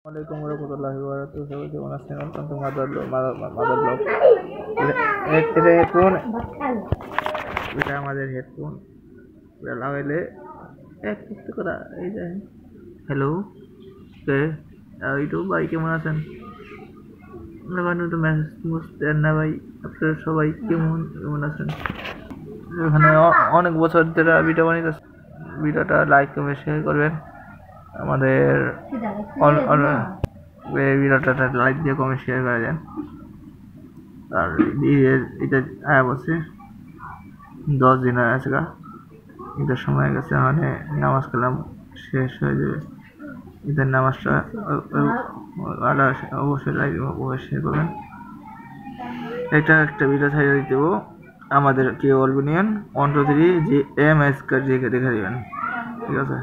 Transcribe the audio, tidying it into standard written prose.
আসসালামু আলাইকুম রহমতুল্লাহি ওয়া বারাকাতুহু। সবাই কেমন আছেন? Welcome to mother blog. এটা হেডফোন, এটা আমাদের হেডফোন। এটা লাগাইলে এক একটু করা এই যে হ্যালো কে ইউটিউব ভাই কেমন আছেন? লাগানো তো মেসেজ দেন না ভাই। আপনারা সবাই কেমন কেমন আছেন? এখানে অনেক বছর ধরে ভিডিও বানাইতেছে। ভিডিওটা লাইক কমেন্ট শেয়ার করবেন। আমাদের ভিডিওটা লাইক দিয়ে কমেন্ট শেয়ার করে দেন। আর এটা বলছে 10 দিন আছে গা, ঈদের সময় গেছে, মানে নামাজ কালাম শেষ হয়ে যাবে। ঈদের নামাজটা অবশ্যই লাইক অবশ্যই করবেন। একটা ভিডিও ছাড়িয়ে দিতে দেবো। আমাদের কে অলবেনিয়ান 1 2 3 জি এম এস কার দেখে দিবেন। ঠিক আছে।